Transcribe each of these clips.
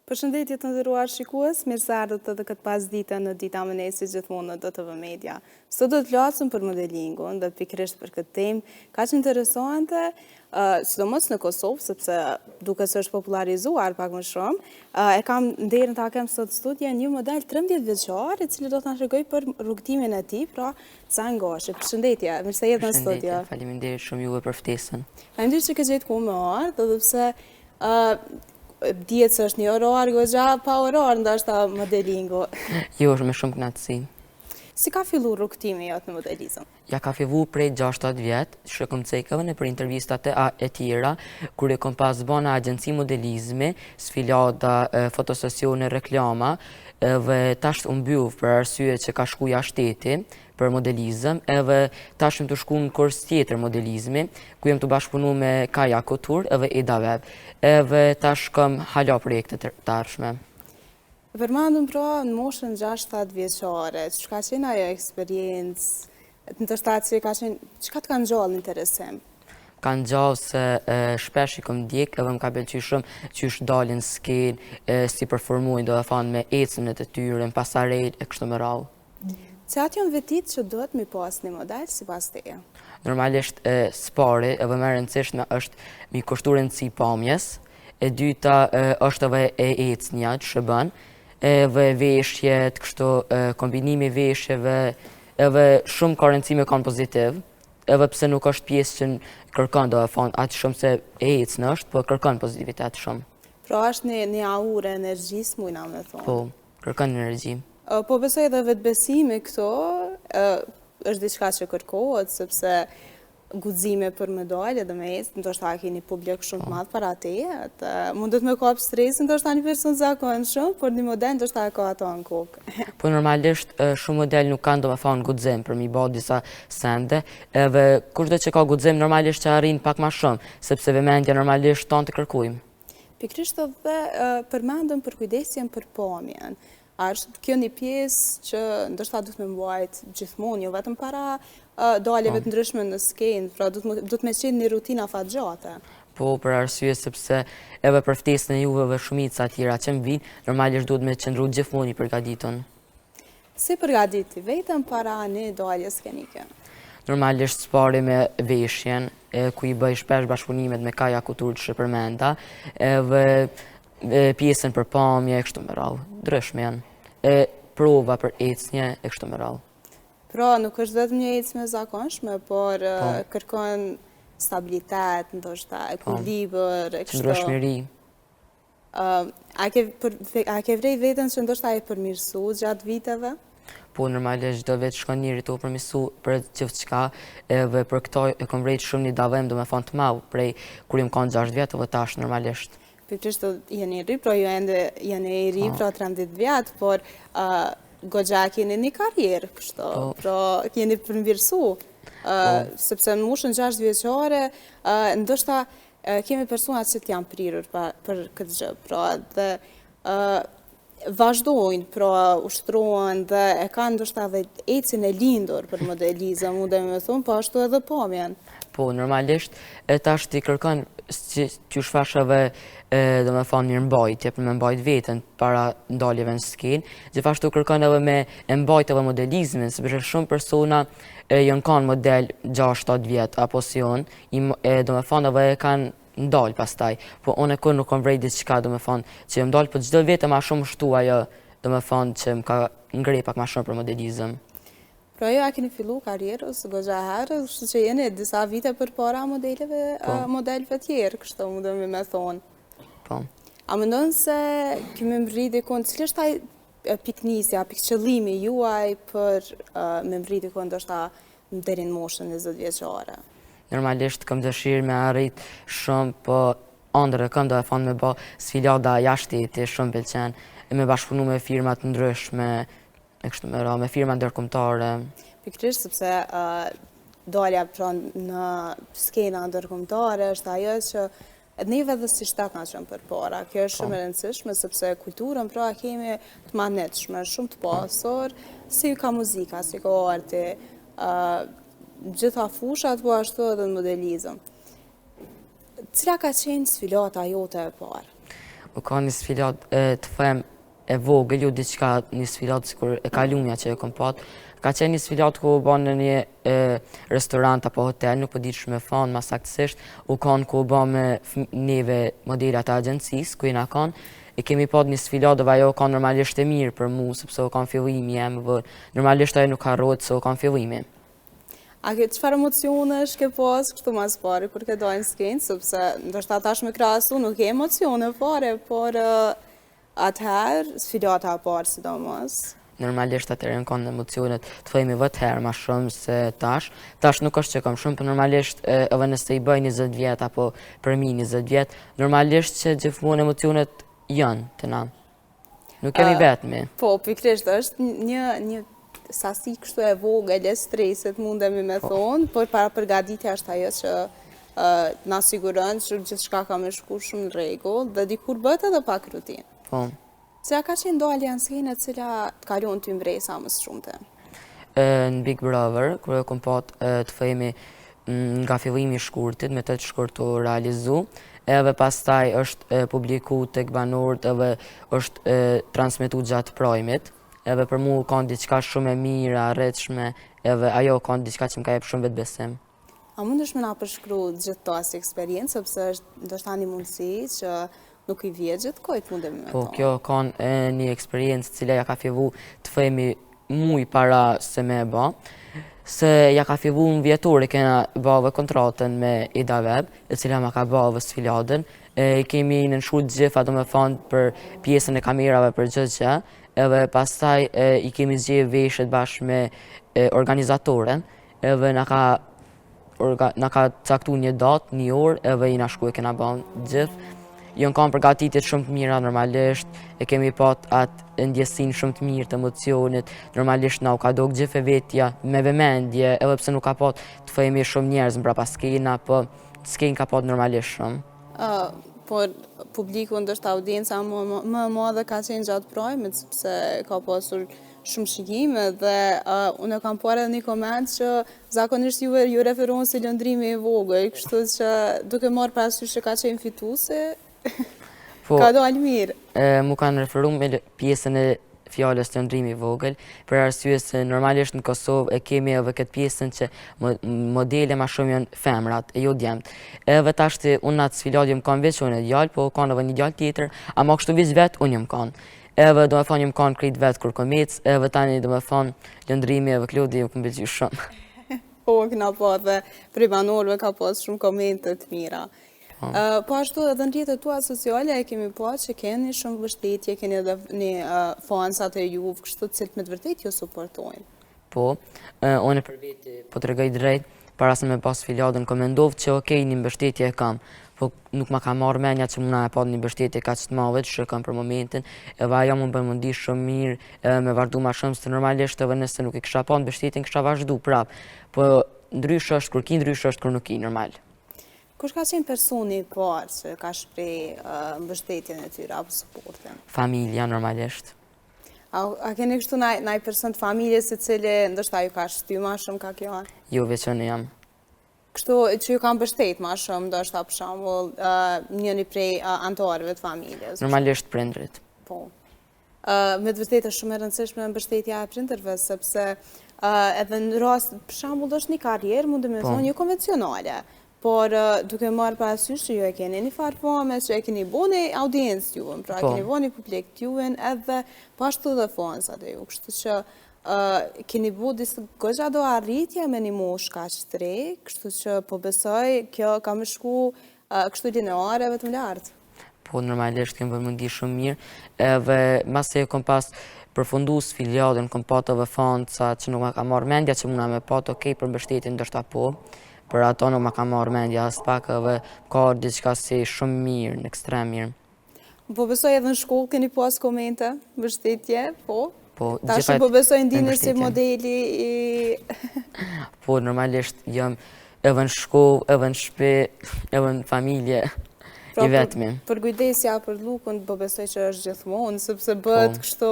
Përshëndetje të nderuar shikues, mirë se ardhët edhe këtë pasdite në Dita Mënesi gjithmonë në DTV Media. Sot do të flasim për modelingun dhe pikërisht për këtë temë kaq interesante, sidomos në Kosovë, sepse duke se është popularizuar pak më shumë. E kam nderin ta kem sot studia një model 13 vjeçar, i cili do të na tregoj për rrugtimin e tij, pra ca ngoshi. Përshëndetje, mirë se erdhën në studio. Përshëndetje, faleminderit shumë juve për ftesën. Faleminderit që ke gjetur ku më ardh, edhe pse dihet se është një orar goxha pa orar, ndoshta modelingu. Jo, është me shumë kënaqësi. Si ka fillu rrugtimi jot në modelizëm? Ja ka fillu prej 6-7 vjetë, që kom cekëve në për intervistat e tjera, kur e kom pas bona agjenci modelizmi, sfilada, fotosesione, reklama, dhe tash unë mbyll për arsye që ka shku jashteti për modelizëm, edhe tash më të shku në kurs tjetër modelizmi, ku jem të bashkëpunu me Kaja Couture edhe Eda Web, edhe tash kam hala projekte të ardhshme. Përmendëm pra në moshën 6-7 vjeçare, çka qenë ajo eksperiencë, ndoshta çka të kanë gjallë në interesim? Kanë gjallë se shpesh i kom ndjek edhe më ka pëlqyer shumë që është dalin skenë, si performojnë, do të thonë me ecën e të tyre, në pasarel e kështu me radhë. Cilat janë vetit që duhet mi pas një model sipas teje? Normalisht spari edhe më e rëndësishme është mi kushtu rëndësi pamjes, e dyta është edhe e ecnia që bën, edhe veshjet, kështu kombinimi veshjeve, edhe shumë ka rëndësi me kanë pozitiv, edhe pse nuk është pjesë që kërkon do e thonë atë shumë se e ecnë është, po kërkon pozitivitet shumë. Pra është një aurë energjisë, mujna me thonë. Po, kërkon energji. Po besoj edhe vetbesimi këto është diçka që kërkohet, sepse guxime për me dalë edhe me ecë, ndoshta keni publik shumë të madh para teje, mundet me kap stresin, ndoshta një person zakonshëm, por një model ndoshta ka ato në kokë. Po normalisht shumë model nuk kanë do me thonë guxim për mi bë disa sende, edhe kushdo që ka guxim normalisht që arrin pak më shumë, sepse vëmendja normalisht tonë të kërkojmë. Pikërisht edhe përmendëm për kujdesjen për pamjen. A është kjo një pjesë që ndoshta duhet me mbajt gjithmonë, jo vetëm para daljeve të ndryshme në skenë, pra duhet me qenë një rutina fatgjate. Po, për arsye sepse edhe për ftesën e juve dhe shumica tjera që më vinë, normalisht duhet me qëndru gjithmonë i përgatitun. Si përgatiti vetëm para një dalje skenike? Normalisht spari me veshjen, ku i bëj shpesh bashkëpunimet me Kaja Couture që përmenda, edhe pjesën për pamje e kështu me radhë, ndryshme janë, prova për ecnje e kështu me radhë. Pra nuk është vetëm një ecje zakonshme, por kërkon stabilitet, ndoshta ekuilibër e kështu. Ndryshmëri. A ke vrej veten që ndoshta e përmirësu gjatë viteve? Po, normalisht çdo vit shkon njëri të përmirësu për gjithçka, edhe për këto e kam vrejt shumë një dallim do me thonë të madh prej kur jam kanë 6 vjet edhe tash normalisht. Pikërisht jeni ri, pra ju ende jeni i ri, pra 13 vjet, por goxha keni një karrierë kështu, pra keni përmirësu, sepse në moshën 6 vjeçare, ndoshta kemi persona që të janë prirur për këtë gjë, pra dhe vazhdojnë, pra ushtrohen dhe e kanë ndoshta dhe ecjen e lindur për modelizëm, mundem me thonë, po ashtu edhe pamjen. Po, normalisht, tash ti kërkon që shfashave do me thonë mirë mbajtje, për me mbajt vetën para ndaljeve në skenë, gjithashtu kërkon edhe me mbajt edhe modelizmin, sepse shumë persona janë kanë model 6-7 vjet, apo si unë, do me thonë edhe e kanë ndalë pastaj, po unë e kur nuk kam vrejt diçka, do me thonë, që jam ndalë, po çdo vit e ma shumë shtu ajo, do me thonë që më ka ngrej pak ma shumë për modelizëm. Pra jo, a keni fillu karrierës goxha herë, kështu që jeni disa vite përpara modelëve tjerë, kështu mundem me thonë. Po. A mendon se kemi mri dikon, cili është ai piknisja, pikqëllimi juaj për me mri dikon ndoshta deri në moshën 20 vjeçare? Normalisht kam dëshirë me arrit shumë, po ëndër e kam do e thonë me bë sfilada jashteti, shumë pëlqen, me bashkëpunu me firma të ndryshme, e kështu me radhë, me firma ndërkombëtare. Pikërisht sepse dalja pra në skena ndërkombëtare është ajo që neve dhe si shtat na qenë përpara. Kjo është shumë e rëndësishme sepse kulturën pra kemi të manetshme, shumë të pasur, si ka muzika, si ka arti, gjitha fushat, po ashtu edhe në modelizëm. Cila ka qenë sfilata jote e parë? U ka një sfilat të them e vogël, ju diçka një sfilat sikur e kalumja që e kom pat. Ka qenë një sfilat ku u ban në një restorant apo hotel, nuk po di me fan ma saktësisht, u kanë ku u ban me neve modelat e agjencisë, ku jena kanë, e kemi pat një sfilat dhe ajo kanë normalisht e mirë për mu, sepse u kanë fillimi jem vërë. Normalisht ajo nuk harrot se u kanë fillimi. A ke çfarë emocionesh ke pas kështu mas pari kur ke dojnë skenë, sepse ndoshta tash me krahasu nuk ke emocione fare, por atëherë sfidata e parë sidomos. Normalisht atëherë kanë emocionet të themi vetë herë ma shumë se tash. Tash nuk është që kam shumë, por normalisht edhe nëse i bëj 20 vjet apo për mi 20 vjet, normalisht që gjithmonë emocionet janë të na. Nuk kemi vetëmi. Po, pikrisht është një sasi kështu e vogël e stresit mundemi me thonë, por para përgatitja është ajo që na siguron që gjithçka ka me shku shumë në rregull dhe dikur bëhet edhe pak rutinë. Po. Cila ka qenë ndalja në skenë e cila të kalon ty mbresa më shumëte? Në Big Brother, kur e kom pat të themi nga fillimi i shkurtit, me të shkurtu realizu, edhe pastaj është publiku tek banorët edhe është transmetu gjatë prajmit, edhe për mu kanë diçka shumë e mirë, arretshme, edhe ajo kanë diçka që më ka jep shumë vetë besim. A mundesh me na përshkru gjithë to asë eksperiencë, sepse është ndoshta një mundësi që nuk i vjet gjithë kohët mundemi me Po, thonë. kjo kanë një eksperiencë cila ja ka fillu të themi muj para se me e ba, se ja ka fillu në vjetore kena bave kontratën me Ida Web, e cila ma ka bave sfiladën, kemi nënshkru gjitha do me thonë për pjesën e kamerave për gjithë, edhe pastaj i kemi zgjedhë veshët bashkë me organizatoren, edhe na ka caktu një datë, një orë, edhe i na shku e kena banë gjithë. Jon kanë përgatitit shumë të mira normalisht, e kemi pat atë ndjesin shumë të mirë të emocionit, normalisht na u ka dogë gjithë e vetja me vëmendje, edhe pse nuk ka pat të themi shumë njerëz mbrapa skena, po skenë ka pat normalisht shumë. Por publiku ndoshta audienca më e madhe ka qenë gjatë prajmit, sepse ka pasur shumë shikime dhe unë kam parë edhe një koment që zakonisht ju referohen si lëndrimi i vogël, kështu që duke marrë parasysh që ka qenë fituese, ka dalë mirë. Mu kanë referu me pjesën e fjallës të lëndrimi i vogël, për arsye se normalisht në Kosovë e kemi edhe këtë pjesën që modele ma shumë janë femrat, e jo djemët. Edhe tashti unë atë sfilat jëmë kanë veç unë e djallë, po kanë edhe një djallë tjetër, ama kështu veç vetë unë jëmë kanë. Edhe do me thonë jëmë kanë krejt vetë kur komicë, edhe tani do me thonë lëndrimi edhe Klodi jëmë këmë bëgjë shumë. Po, këna po dhe prej banorëve ka pas shumë komente të mira. Po ashtu edhe në rrjetet tua sociale e kemi pa që keni shumë mbështetje, keni edhe një fansat e juve, kështu të cilët me të vërtet ju suportojnë. Po, unë për veti po të regoj drejt, para se me pas filadën, komendov që okej, një mbështetje e kam, po nuk ma ka marrë menja që muna e pa një mbështetje ka që të madhe që kam për momentin, edhe ajo më bërë mundi shumë mirë, me vazhdu ma shumë, se normalisht edhe nëse nuk i kësha pa mbështetjen, kësha vazhdu prap, po ndrysh është kur ki, ndrysh është kur nuk ki, normal. Kush ka qenë personi i parë që ka shpreh mbështetjen e tyre apo suportin? Familja, normalisht. A keni kështu naj person të familjes i cili ndoshta ju ka shty ma shumë ka kjo? Jo, veç unë jam. Kështu që ju ka mbështet ma shumë, ndoshta për shembull njëri prej anëtarëve të familjes? Normalisht prindrit. Po. Me të vërtetë është shumë e rëndësishme mbështetja e prindërve, sepse edhe në rast, për shembull, është një karrierë, mundem të thonë, jo konvencionale. Por duke marrë parasysh që ju e keni një farë fame, që e keni bo një audiencë t'juën, pra keni bo një publik t'juën edhe pashtu dhe fansat e ju. Kështu që keni bo disë gëgja do arritje me një mosh ka qëtëre, kështu që po besoj kjo ka më shku kështu lineare vetëm lartë. Po, normalisht kemë vëmëndi shumë mirë, edhe mase e kom pas përfundu sfiladën, kom patë edhe fansa që nuk ma ka marrë mendja që muna me patë okej për mbështetin ndërshta po, për ato nuk ma ka marrë mendja as pak edhe ka diçka si shumë mirë, në ekstrem mirë. Po besoj edhe në shkollë keni pas komente, mbështetje, po? Po, ta shumë po besoj ndini si modeli i... Po, normalisht jam edhe në shkollë, edhe në shtëpi, edhe në familje, i vetëmi. Për kujdesja për lukun, po besoj që është gjithmonë, sepse bëhet kështu,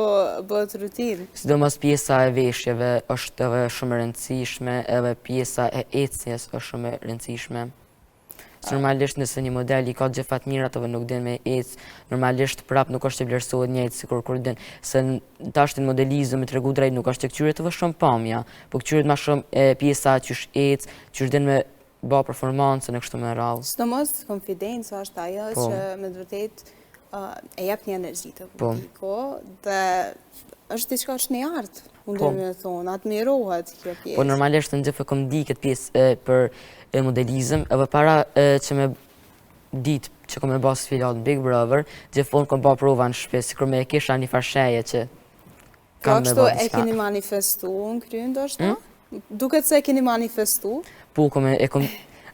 bëhet rutinë. Sidomos pjesa e veshjeve është edhe shumë e rëndësishme, edhe pjesa e ecjes është shumë e rëndësishme. Se normalisht nëse një model i ka gjefat mira të nuk din me ecë, normalisht prap nuk është të vlerësohet njëjtë sikur kur din. Se tash në modelizëm me tregu drejt nuk është të këqyret të shumë pamja, po këqyret më shumë pjesa qysh ecë, qysh din me bë performancën e kështu me radhë. Sidomos konfidenca është ajo që me të vërtetë e jep një energji të publikut dhe është diçka që në artë. Unë me thonë, admirohet kjo pjesë. Po normalisht në gjithë kom di këtë pjesë për modelizëm, edhe para që me ditë që kom e bë sfilat në Big Brother, gjithmonë kom bë prova në shtëpi, sikur me kisha një farsheje që kam me bë diçka. E keni manifestu në krye ndoshta? Duket se e keni manifestu? Po,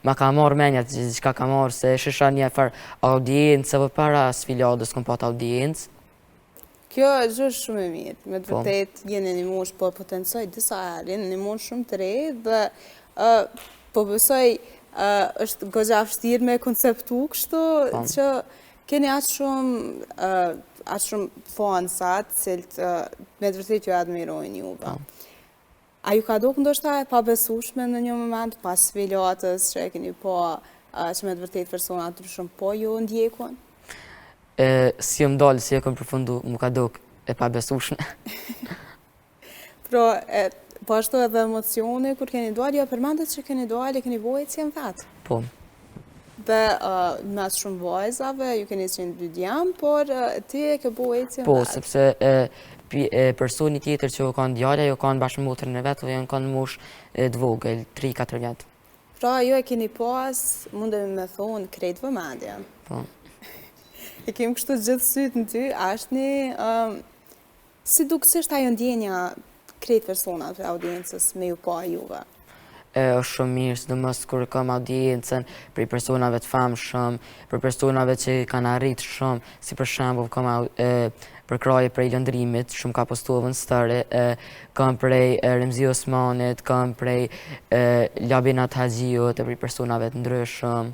ma ka marrë menja që diçka ka marrë, se shisha një farë audiencë, edhe para sfilatës kom pat audiencë. Kjo është shumë e mirë, me të vërtet jeni një mosh, po potencoj disa herë, jeni një mosh shumë të re dhe po besoj është goxha vështirë me konceptu kështu që keni aq shumë fansat cilët me të vërtet ju admirojnë juve. A ju ka duk ndoshta e pabesueshme në një moment pas sfilatës që e keni po që me të vërtet persona të shumë po ju ndjekun? Si më dalë, si e kom përfundu, më ka duk e pabesueshme. Po ashtu edhe emocione, kur keni dalë, jo përmendet që keni dalë, keni bo ecjen vetë. Po. Dhe mes shumë vajzave, ju keni qenë dy djemë, por ti e ke bo ecjen vetë. Po, sepse personi tjetër që u kanë djale, ju kanë bashkë motrën e vetë, ju kanë mush të vogël, 3-4 vjetë. Pra, ju e keni pas, mundemi me thonë, krejt vëmendje. Po. E kemë kështu gjithë sytë në ty, ashtë një, si duksisht ajo ndjenja krejt personat për audiencës me ju pa juve? është shumë mirë, sidomos kur kam audiencën për personave të famshëm, për personave që kanë arritë shumë, si për shembull kam për kraje prej lëndrimit, shumë ka postuar në story, kam prej Remzi Osmanit, kam prej Labinat Haxhiut, e për personave të ndryshëm.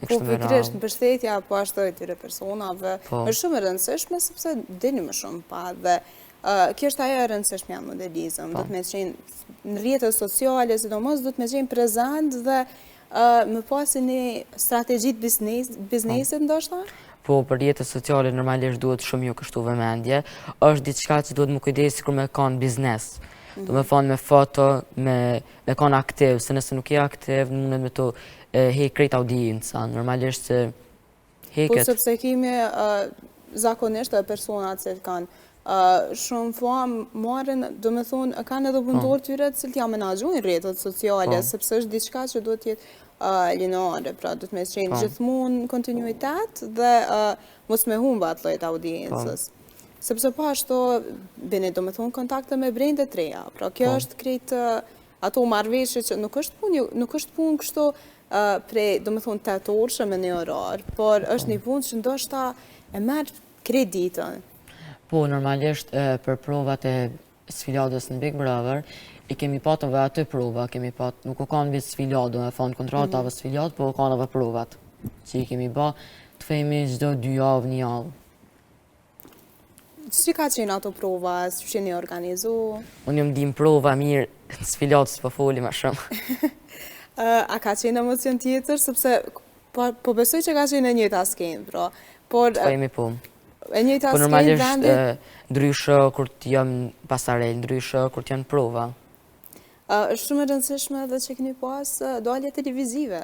Po pikërisht në mbështetja po ashtu e tyre personave është shumë e rëndësishme sepse dini më shumë pa dhe kjo është ajo e rëndësishme janë modelizëm, do të me qenë në rrjetet sociale, sidomos do të me qenë prezent dhe më pasi një strategjit biznesit ndoshta? Po, për rrjetet sociale normalisht duhet shumë ju kështu vëmendje, është diçka që duhet më kujdesi sikur me kanë biznes. Do me thonë me foto, me kanë aktiv, se nëse nuk je aktiv, mundet me të hek krejt audiencë, normalisht se heket. Po sepse kemi zakonisht e personat që kanë shumë famë marrin, do me thonë, kanë edhe punëtor tyre cilët ja menaxhojnë rrjetet sociale, sepse është diçka që duhet jetë lineare, pra do të me qenë gjithmonë në kontinuitet dhe mos me humba atë lloj audiencës. Sepse po ashtu bini do me thonë kontakte me brende të reja, pra kjo është krejt ato marrëveshje që nuk është punë kështu prej, do me thonë, 8 orëshë me një orar, por është një punë që ndoshta e merë kreditën. Po, normalisht për provat e sfilatës në Big Brother, i kemi patë edhe aty prova, nuk u kanë vetë sfilat, do me thonë kontrata edhe sfilat, po u kanë edhe provat, që i kemi ba të fejmi çdo 2 javë, 1 javë. Që ka qenë ato prova, që që një organizu? Unë jëmë dim prova mirë, sfilatës po foli ma shumë. A ka qenë emocion tjetër, sepse po besoj që ka qenë e njëjta skenë, pra. Të fejmi po. E njëjta Po skenë normalisht ndryshë kur t'jam pasarel, ndryshë kur t'janë prova. është shumë e rëndësishme dhe që keni pas dalje televizive.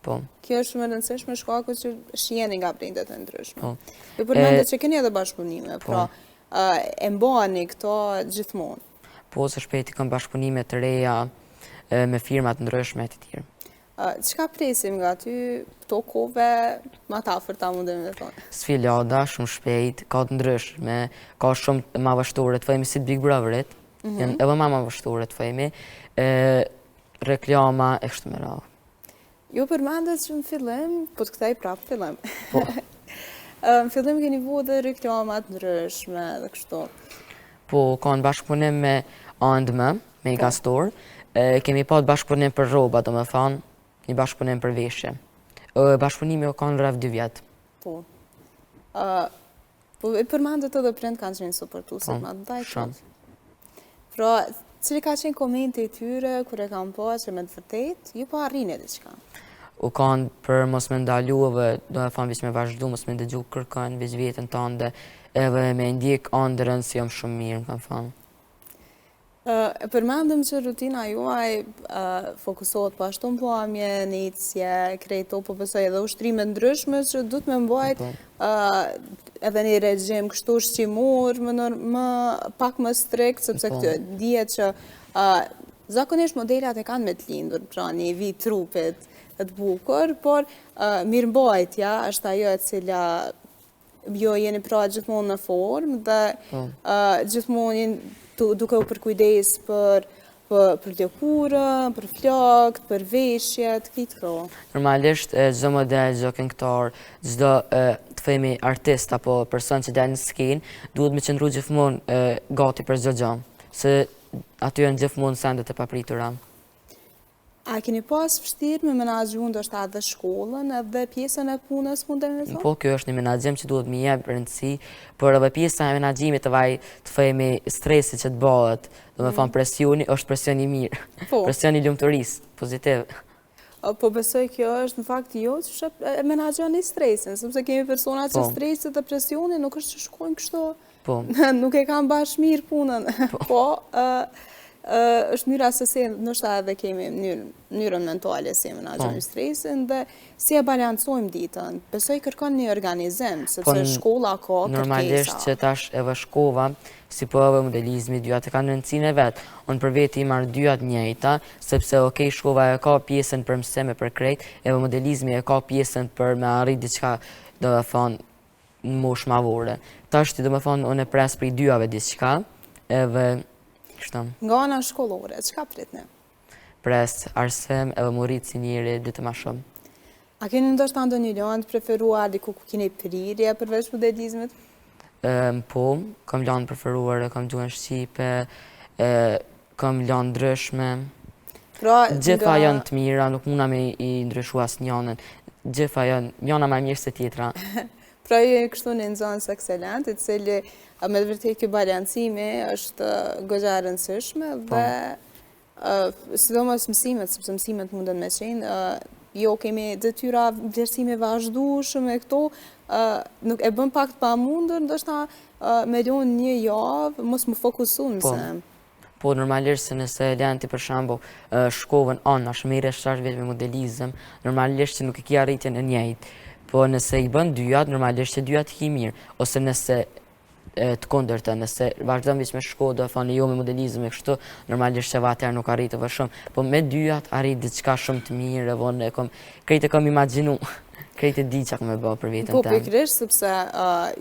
Po. Kjo është shumë e rëndësishme shkaku që shiheni nga brendet e ndryshme. Ju përmendet që keni edhe bashkëpunime, pra e mbani këto gjithmonë. Po, së shpejti kam bashkëpunime të reja me firmat ndryshme e të tjerë. Çka presim nga ty këto kove ma të afërta mundem dhe thonë? Sfilada, shumë shpejt, ka të ndryshme, ka shumë ma vështore të fëjmi si të Big Brotherit, janë edhe ma vështore të fëjmi, reklama e kështu me radhë. Ju përmendet që në fillim, po të këtaj prapë fillim. Në fillim keni vu dhe reklamat ndryshme dhe kështu. Po, ka në bashkëpunim me A&M, Megastore, kemi pa të bashkëpunim për roba, do me thonë, një bashkëpunim për veshje. Bashkëpunimi o ka në rreth 2 vjetë. Po. Po, e përmendet edhe prind kanë qenë supportuesit ma të dajtë. Pra, cili ka qenë komente i tyre, kur e kam pa që me të vërtet, ju pa arrini diçka? u kanë për mos me ndalu edhe do me thonë veç me vazhdu, mos me ndëgju kërkën, veç vetën tënde, edhe me ndjek ëndrrën si jam shumë mirë, më kanë thonë. Përmendëm që rutina juaj fokusohet po ashtu në pamje, nicje, krejto, po besoj edhe ushtrime ndryshme që du të me mbajt edhe një regjim kështu ushqimor më pak më strikt, sepse këtë dihet që zakonisht modelat e kanë me të lindur, pra një vit trupit të bukur, por mirëmbajtja është ajo e cila jo jeni pra gjithmonë në formë dhe gjithmonë duke u përkujdes për lëkurën, për flokët, për veshjet, këtë kro. Normalisht, çdo model, çdo këngëtar, çdo të themi artist apo person që del në skenë, duhet me qëndru gjithmonë gati për çdo gjë, se aty janë gjithmonë sendet e papritura. A keni pas vështirë me menaxhu ndoshta edhe shkollën edhe pjesën e punës, mundem me thonë? Po, kjo është një menaxhim që duhet me jep rëndësi, por edhe pjesa e menaxhimit të themi stresit që të bëhet, do me thonë presioni, është presion i mirë. Presioni i lumturisë, pozitiv. Po besoj kjo është në fakt jo që menaxhoni stresin, sepse kemi persona që stresit dhe presioni nuk është që shkojnë kështu. Nuk e kam bash mirë punën. Po, është mënyra se si ndoshta edhe kemi mënyrën mentale si e menaxhojmë stresin dhe si e balancojmë ditën. Besoj kërkon një organizim, sepse shkolla ka kërkesa. Normalisht që tash edhe shkova, si po edhe modelizmi, dyat e kanë rëndësinë e vetë. Unë për veti i marrë dyat njëjta, sepse shkova e ka pjesën për mësime për krejt, edhe modelizmi e ka pjesën për me arrit diçka, do me thonë, në moshë madhore. Tash ti do me thonë, unë e pres për i dyave diçka, edhe nga ana shkollore, çka pritni? Pres arsim edhe më rritë si njëri ditë më shumë. A keni ndoshta ndonjë lanë të preferuar diku ku keni prirje përveç modelizmit? Po, kam lanë preferuar, kam gjuhën shqipe, kam lanë ndryshme. Gjitha janë të mira, nuk muna me i ndryshu asë njënën. Gjitha janë, njëna më mirë se tjetra. Pra ju e kështu një nëzonës ekselent, i cili me të vërtet kjo balancimi është goxha e rëndësishme dhe sidomos mësimet, sepse mësimet mundën me qenë, jo kemi detyra vlerësime vazhdueshme e këto, nuk e bën pak të pamundër, ndoshta me lënë një javë, mos më fokusu mësem. Po, normalisht se nëse lenti për shembull shkovën anash, merresh 6 vjet me modelizëm, normalisht që nuk e ke arritjen e njëjtë. Po nëse i bën dyjat, normalisht që dyjat i mirë, ose nëse të kundërta, nëse vazhdon veç me shkollë, do thonë jo me modelizëm e kështu, normalisht që atëherë nuk arritëve shumë, po me dyjat arrit diçka shumë të mirë, vonë krejt e kam imagjinu, krejt e di çka kam bërë për veten tënde. Po pikërisht sepse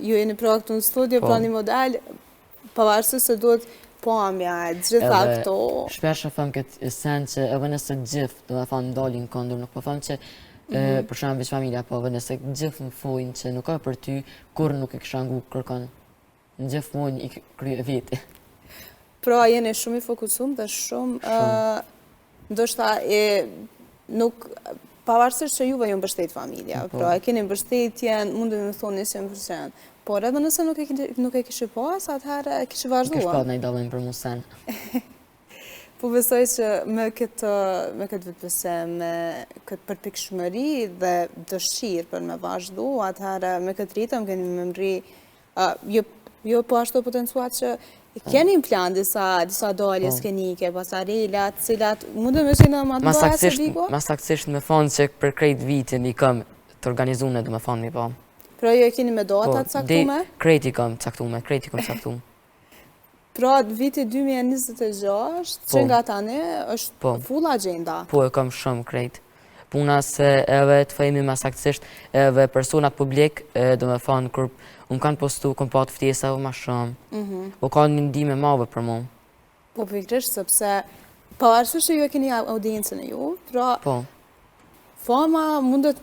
ju jeni pra këtu në studio pra një model, pavarësisht se duhet pamja, gjitha këto. Shpesh e them këtë sen që edhe nëse gjithë, do të thonë ndalin këndur, nuk po them që për shembull veç familja, po edhe nëse gjithë më thojnë që nuk ka për ty, kur nuk e kisha ngu kërkon. Në gjithmonë i krye veti. Pra jeni shumë i fokusum dhe shumë, ndoshta nuk, pavarësisht që juve ju mbështet familja, pra e keni mbështetjen, mundem me thonë 100%, por edhe nëse nuk e kishi pas, atëherë e kishi vazhdua. Kish pa në i dalojnë për musen. Po besoj që me këtë vetbesim, me këtë përpikshmëri dhe dëshirë për me vazhdu, atëherë me këtë ritëm keni me mri, jo po ashtu potencuat që keni në plan disa dalje skenike, pasarelat, cilat mundë me qenë më të bëja se digo? Mas saktësisht me thonë që për krejt vitin i kam të organizune, dhe me thonë mi po. Pra jo e keni me datat caktume? Krejt i kam caktume, krejt i kam caktume. Pra viti 2026, që nga tani është full agenda? Po e kam shumë krejt. Puna se edhe të themi mas saktësisht edhe personat publik, dhe me thonë kur unë kanë postu, kom pa të ftesa o ma shumë, o ka një ndime madhe për mu. Po pikërisht, sepse pavarësisht që ju e keni audiencën e ju, pra fama mundet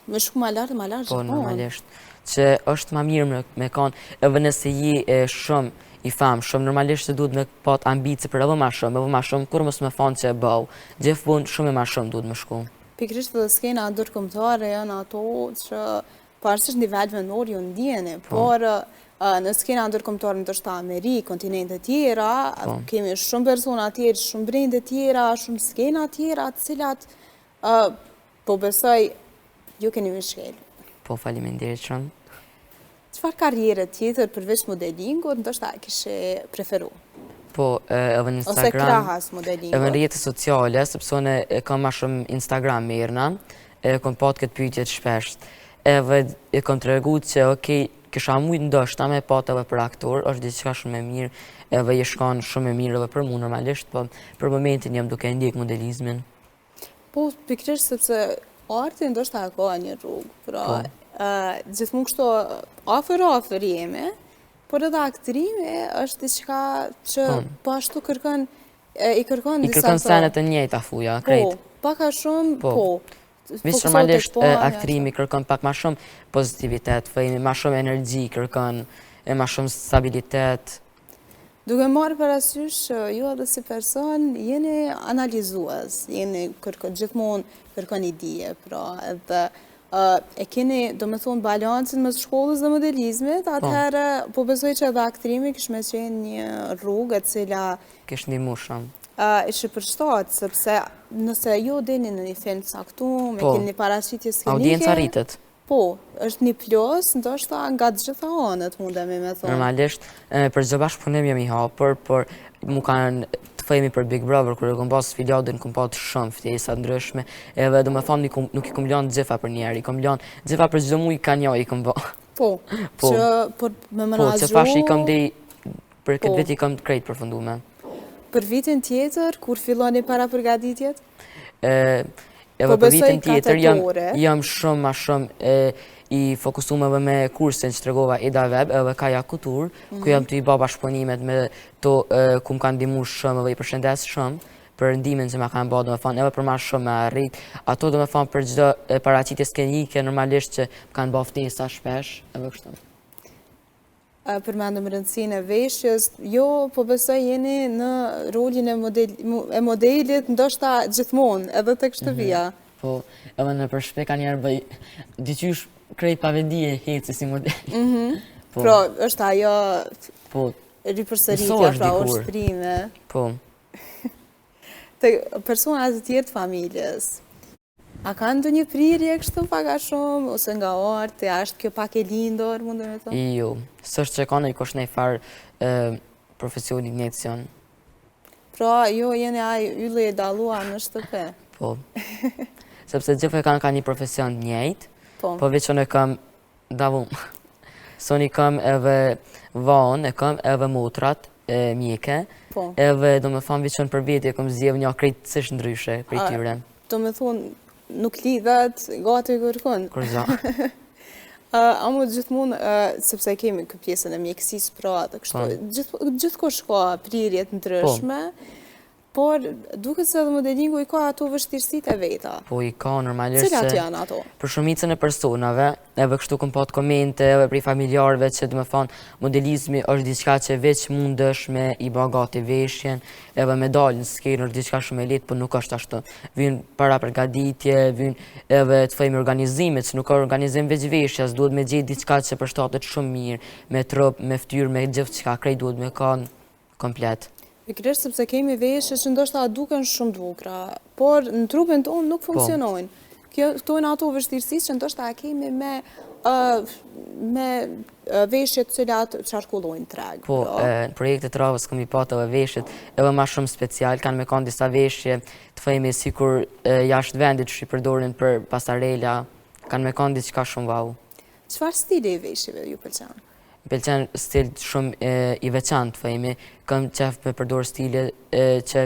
me shku ma lartë, Po, normalisht, që është ma mirë me kanë, edhe nëse je shumë i famë shumë, normalisht që duhet me pat ambici për edhe ma shumë, kur mos me fanë që e bau, gjithmonë shumë e ma shumë duhet me shku. Pikërisht dhe skena ndërkombëtare janë ato që pavarësisht nivel vendor ju ndjeni, por në skena ndërkombëtare ndoshta Amerikë, kontinente tjera, kemi shumë persona tjerë, shumë brende tjera, shumë skena tjera, të cilat Po besoj, ju keni më shkel. Po, faleminderit shumë. Çfarë karriere tjetër përveç modelingut ndoshta kishe preferu? Po, edhe në Ose Instagram, krahas edhe në modelingut? rrjetet sociale, sepse unë e kam ma shumë Instagram mirëna, e kom pat këtë pyetje të shpesht. Edhe e kom të regu që, okej, kisha mujt ndoshta me pat edhe për aktor, është diçka shumë e mirë, edhe i shkon shumë e mirë edhe për mu normalisht, po për momentin jam duke ndjek modelizmin. Po, pikërisht sepse arti ndoshta ka një rrugë, pra gjithmonë kështu afër jemi, por edhe aktrimi është diçka që po ashtu kërkon i kërkon I kërkon senet e njëjta fuja, krejt. Po, pak a shumë, po. Visë normalisht aktrimi kërkon pak ma shumë pozitivitet, fëjmi, ma shumë energji kërkon, e ma shumë stabilitet. Duke marrë parasysh ju edhe si person jeni analizues, jeni gjithmonë kërkoni dije, pra edhe e keni, do me thonë, balancin mes shkollës dhe modelizmit, atëherë po besoj që edhe aktrimi kish me qenë një rrugë e cila Kish ndihmu shumë. Ishe përshtatë, sepse nëse ju dini në një film caktuar, me keni një paraqitje skenike, audienca rritet. Po, është një plus, ndoshta nga të gjitha anët mundemi me thonë. Normalisht, për çdo bashkëpunim jam i hapur, por mu kanë të fëjmi për Big Brother, kur e kom pas filiadën, kom pas shumë ftesa ndryshme, edhe do me thonë nuk i kom lanë gjitha për njerë, i kom lanë gjitha për çdo muj ka një i kom bë. Po, që për me menaxhu... Po, që fash i kom dhe, për këtë vit i kom krejt përfundume. Për vitin tjetër, kur filloni para përgatitjet? Edhe për vitin tjetër jam shumë ma shumë i fokusume edhe me kursin që tregova Ida Web edhe Kaja Kutur, ku jam të i ba bashkëpunimet me to ku më kanë ndihmu shumë edhe i përshëndes shumë për ndimin që ma kanë ba, do me thonë, edhe për ma shumë me arrit. Ato do me thonë për çdo paraqitje skenike, normalisht që më kanë ba ftesa shpesh, edhe kështu. Përmendëm rëndësinë e veshjes, jo po besoj jeni në rolin e modelit, ndoshta gjithmonë, edhe tek shtëpia. Po, edhe në përshpe ka njerë bëj, diqysh krejt pavedije heci si model. Pra, është ajo ripërsëritja, pra ushtrime. Po. Të personat të tjerë të familjes, a kanë ndonjë prirje kështu pak a shumë, ose nga arti, a është kjo pak e lindor, mundem me thonë? Jo, s'është që ka në i kosh nej farë profesioni injekcion. Pra, jo jeni aj ylle e dalua në shtëpe? Po. Sepse gjithë e kanë një profesion njejt, po veçon e kam davum. Son i kam edhe vanë, e kam edhe motrat, mjeke, edhe do me thonë veçon për veti e kam zjev një krejtësish ndryshe, krejt tyre. Do me thonë, nuk lidhet gati kërkon. Kërza. Amo gjithmonë, sepse kemi këtë pjesën e mjekësisë, pra dhe kështu, gjithkosh ka prirjet ndryshme, por duket se edhe modelingu i ka ato vështirësit e veta. Po i ka normalisht se... Cilat janë ato? Për shumicën e personave, edhe kështu kom pat komente, edhe prej familjarëve që do me thonë modelizmi është diçka që veç mundesh me i bagati veshjen, edhe me dalë në skenë është diçka shumë e lehtë, por nuk është ashtu. Vynë para përgatitje, vynë edhe të fëjmë organizimit, që nuk ka organizim veç veshjas, duhet me gjetë diçka që përshtatet shumë mirë, me trup, me fytyrë, me gjithë çka krejt duhet me kanë komplet. Pikërisht sepse kemi veshje që ndoshta duken shumë të bukura, por në trupin tonë nuk funksionojnë. Këto janë ato vështirësi që ndoshta kemi me veshjet të cilat qarkullojnë treg. Po, në projektet radhës kemi patë edhe veshjet edhe ma shumë special, kanë me kanë disa veshje të fëjmi sikur jashtë vendit që i përdorin për pasarela, kanë me kanë diçka shumë vau. Çfarë stili i veshjeve ju pëlqen? Më pëlqen stil shumë i veçantë, fëjmi, kam qef me përdor stile që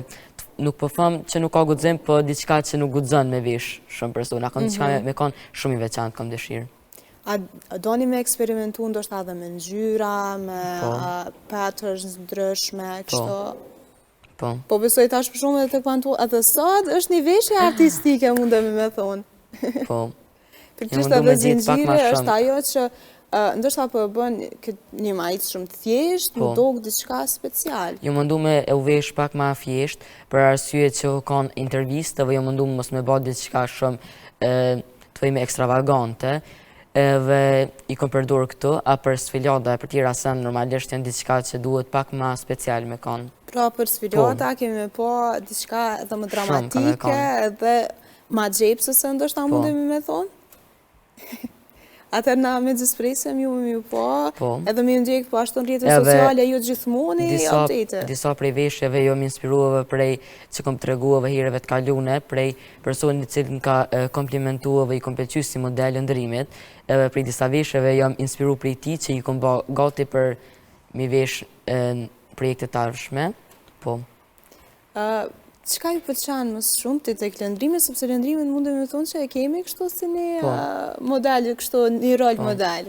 nuk po thëmë që nuk ka guxim, po diçka që nuk guxon me vesh shumë persona, kam diçka me kanë shumë i veçantë, kam dëshirë. A doni me eksperimentu ndoshta edhe me ngjyra, me patterns ndryshme, kështu? Po. Po besoj tash për shumë edhe të kvantu, edhe sot është një veshje artistike, mundemi me thonë. Po. Pikërisht edhe zinxhiri është ajo që ndoshta po e bën një majicë shumë të thjeshtë, më dog diçka special. Jo mundu me e u vesh pak ma thjesht, për arsye që kanë intervistë, dhe jo mundu mos me bë diçka shumë të thëjme ekstravagante, edhe i kom përdor këtu, a për sfilada e për tjera sen normalisht janë diçka që duhet pak ma special me kanë. Pra për sfilada kemi me po diçka edhe më dramatike, edhe ma gjepsës se ndoshta mundemi me thonë. Atër na me gjithpresem ju me ju po, edhe me ju ndjekë po ashtu në rrjetet sociale, ju gjithmoni, update. Disa prej veshjeve jo më inspiruave prej që kom të reguave hireve të kalune, prej personit cilë ka komplimentuave i kom pëlqy si model ndërimit, edhe prej disa veshjeve jam inspiru prej ti që i kom ba gati për mi vesh projekte të arshme, po. Qëka ju pëlqanë më shumë të tek lëndrimi, sepse lëndrimin mundem me thonë që e kemi kështu si një model, kështu një rol model.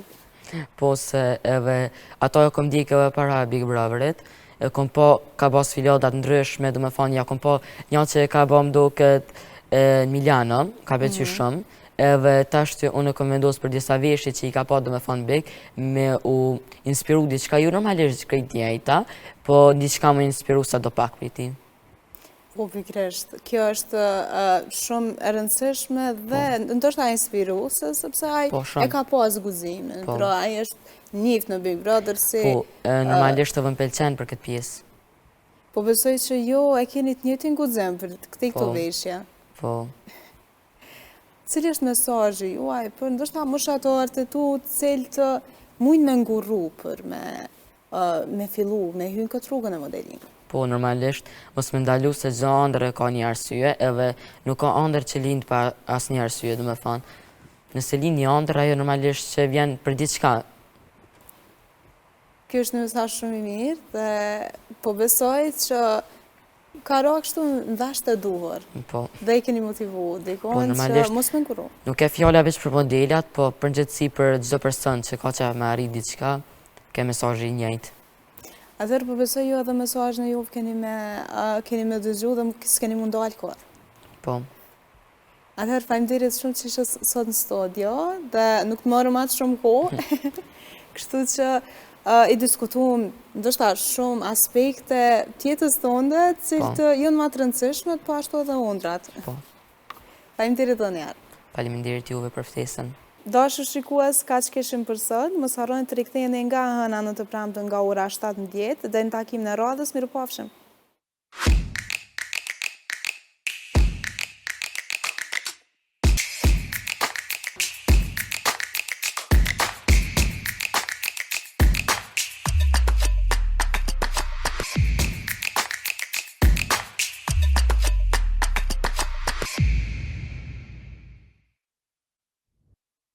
Po se edhe ato e kom dikë edhe para Big Brotherit, kom po ka bas filiodat ndryshme, do me thonë, ja kom po një që ka bom do këtë Milano, ka beqy shumë, edhe tash që unë e kom vendos për disa veshje që i ka po do me thonë Big, me u inspiru diçka ju normalisht krejt njejta, po diçka më inspiru sa do pak për ti. Po, pikresht, kjo është shumë e rëndësishme dhe ndoshta inspiruese, sepse ai e ka pas guximin, pra ai është njift në Big Brother si... Po, normalisht të vëm pëlqen për këtë pjesë. Po, besoj që jo e keni të njëjtin guxim për këto veshja. Po. Cili është mesazhi juaj për ndoshta moshatorët e tu, cilë të mujnë me ngurru për me fillu, me hyrë këtë rrugën e modelingit? Po, normalisht, mos me ndalu se gjë andër e ka një arsye, edhe nuk ka andër që lind pa asë një arsye, dhe me thonë. Nëse lind një andër, ajo normalisht që vjen për diçka. Kjo është një mesazh shumë i mirë, dhe po besoj që ka ra kështu ndasht e duhur. Po. Dhe i keni motivu, dikon që mos me ngurru. Nuk e fjalla veç për modelat, po për gjithësi për gjithë person që ka që me arrit diçka, ke mesazhi njëjtë. Atër po besoj ju edhe mesazhin e juve keni me dëgju dhe s'keni mundu alkohol. Po. Atër faleminderit shumë që ishe sot në studio dhe nuk të marrëm atë shumë kohë. Kështu që i diskutuam ndoshta shumë aspekte tjetës tonë, cilët janë më të rëndësishme, po ashtu edhe undrat. Po. Faleminderit edhe një herë. Faleminderit juve për ftesën. Dashur shikues, ka që keshim për sot, mos harroni të riktheheni nga hëna në të premten nga ora 17 dhe në takimin e radhës, mirupafshim.